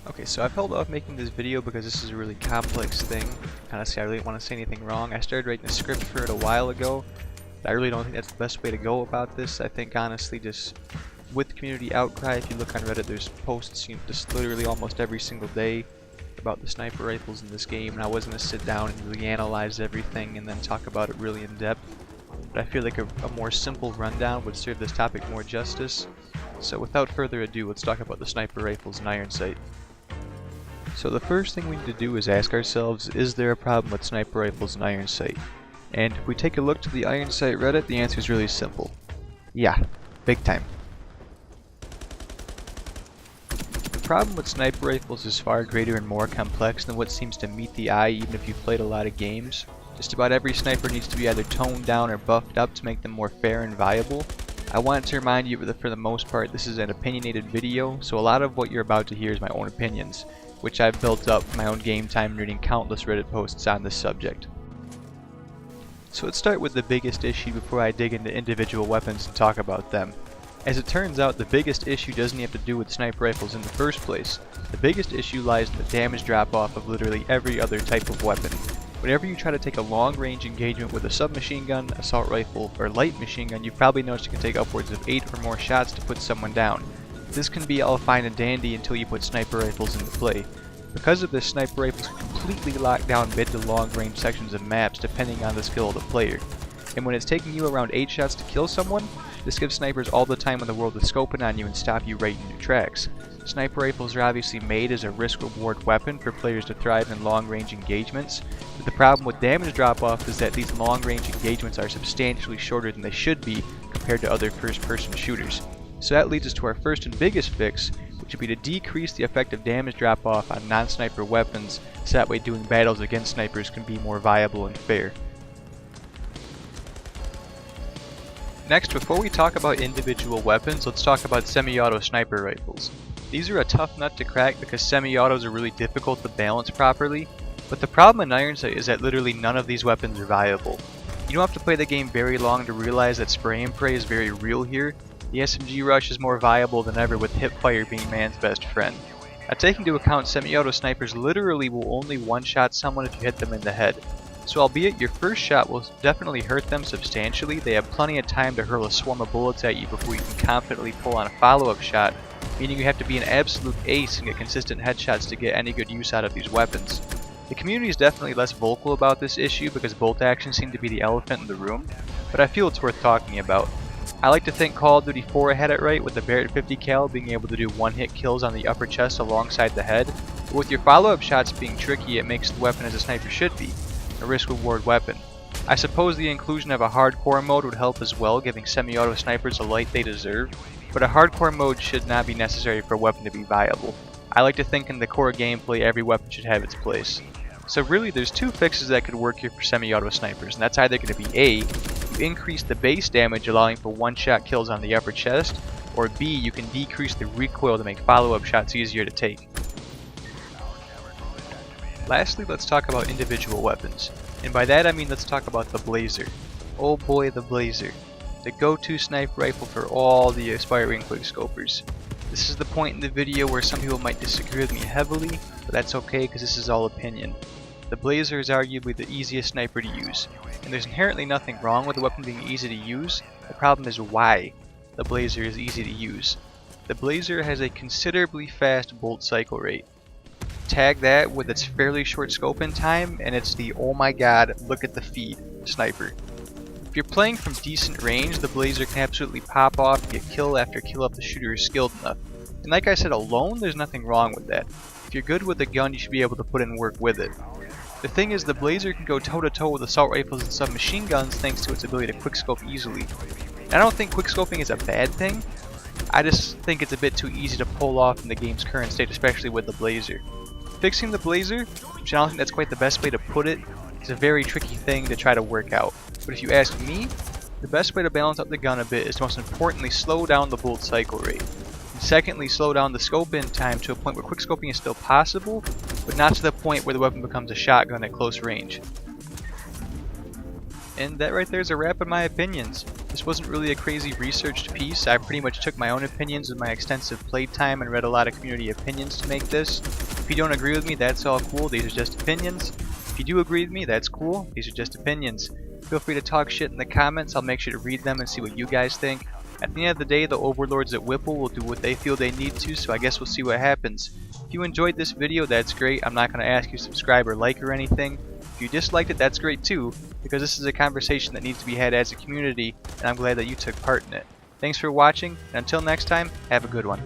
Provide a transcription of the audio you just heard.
Okay, so I've held off making this video because this is a really complex thing. Honestly, I really don't want to say anything wrong. I started writing a script for it a while ago. I really don't think that's the best way to go about this. I think honestly, just with community outcry, if you look on Reddit, there's posts, just literally almost every single day about the sniper rifles in this game, and I was going to sit down and really analyze everything and then talk about it really in depth. But I feel like a more simple rundown would serve this topic more justice. So without further ado, let's talk about the sniper rifles in Ironsight. So the first thing we need to do is ask ourselves, is there a problem with sniper rifles in Ironsight? And if we take a look to the Ironsight Reddit, the answer is really simple. Yeah, big time. The problem with sniper rifles is far greater and more complex than what seems to meet the eye even if you've played a lot of games. Just about every sniper needs to be either toned down or buffed up to make them more fair and viable. I wanted to remind you that for the most part this is an opinionated video, so a lot of what you're about to hear is my own opinions, which I've built up my own game time reading countless Reddit posts on this subject. So let's start with the biggest issue before I dig into individual weapons and talk about them. As it turns out, the biggest issue doesn't have to do with sniper rifles in the first place. The biggest issue lies in the damage drop-off of literally every other type of weapon. Whenever you try to take a long-range engagement with a submachine gun, assault rifle, or light machine gun, you've probably noticed you can take upwards of 8 or more shots to put someone down. This can be all fine and dandy until you put sniper rifles into play. Because of this, sniper rifles completely lock down mid to long range sections of maps depending on the skill of the player. And when it's taking you around 8 shots to kill someone, this gives snipers all the time in the world to scoping on you and stop you right in your tracks. Sniper rifles are obviously made as a risk-reward weapon for players to thrive in long-range engagements, but the problem with damage drop-off is that these long-range engagements are substantially shorter than they should be compared to other first-person shooters. So that leads us to our first and biggest fix, which would be to decrease the effective damage drop-off on non-sniper weapons, so that way doing battles against snipers can be more viable and fair. Next, before we talk about individual weapons, let's talk about semi-auto sniper rifles. These are a tough nut to crack because semi-autos are really difficult to balance properly, but the problem in Ironsight is that literally none of these weapons are viable. You don't have to play the game very long to realize that spray and pray is very real here. The SMG rush is more viable than ever, with hipfire being man's best friend. Now, taking into account semi-auto snipers literally will only one-shot someone if you hit them in the head. So albeit your first shot will definitely hurt them substantially, they have plenty of time to hurl a swarm of bullets at you before you can confidently pull on a follow-up shot, meaning you have to be an absolute ace and get consistent headshots to get any good use out of these weapons. The community is definitely less vocal about this issue because bolt actions seem to be the elephant in the room, but I feel it's worth talking about. I like to think Call of Duty 4 had it right with the Barrett 50 cal being able to do one-hit kills on the upper chest alongside the head, but with your follow-up shots being tricky, it makes the weapon as a sniper should be, a risk-reward weapon. I suppose the inclusion of a hardcore mode would help as well, giving semi-auto snipers the light they deserve, but a hardcore mode should not be necessary for a weapon to be viable. I like to think in the core gameplay every weapon should have its place. So really there's two fixes that could work here for semi-auto snipers, and that's either going to be A, you increase the base damage allowing for one-shot kills on the upper chest, or B, you can decrease the recoil to make follow-up shots easier to take. Lastly, let's talk about individual weapons, and by that I mean let's talk about the Blazer. Oh boy, the Blazer. The go-to sniper rifle for all the aspiring quickscopers. This is the point in the video where some people might disagree with me heavily, but that's okay because this is all opinion. The Blazer is arguably the easiest sniper to use, and there's inherently nothing wrong with the weapon being easy to use. The problem is why the Blazer is easy to use. The Blazer has a considerably fast bolt cycle rate. Tag that with its fairly short scoping time, and it's the oh my god, look at the feed sniper. If you're playing from decent range, the Blazer can absolutely pop off and get kill after kill if the shooter is skilled enough. And like I said, alone, there's nothing wrong with that. If you're good with a gun, you should be able to put in work with it. The thing is, the Blazer can go toe-to-toe with assault rifles and submachine guns thanks to its ability to quickscope easily. And I don't think quickscoping is a bad thing, I just think it's a bit too easy to pull off in the game's current state, especially with the Blazer. Fixing the Blazer, which I don't think that's quite the best way to put it, is a very tricky thing to try to work out. But if you ask me, the best way to balance out the gun a bit is to most importantly slow down the bolt cycle rate. And secondly, slow down the scope in time to a point where quickscoping is still possible, but not to the point where the weapon becomes a shotgun at close range. And that right there is a wrap on my opinions. This wasn't really a crazy researched piece. I pretty much took my own opinions with my extensive playtime and read a lot of community opinions to make this. If you don't agree with me, that's all cool. These are just opinions. If you do agree with me, that's cool. These are just opinions. Feel free to talk shit in the comments. I'll make sure to read them and see what you guys think. At the end of the day, the overlords at Whipple will do what they feel they need to, so I guess we'll see what happens. If you enjoyed this video, that's great. I'm not going to ask you to subscribe or like or anything. If you disliked it, that's great too, because this is a conversation that needs to be had as a community, and I'm glad that you took part in it. Thanks for watching, and until next time, have a good one.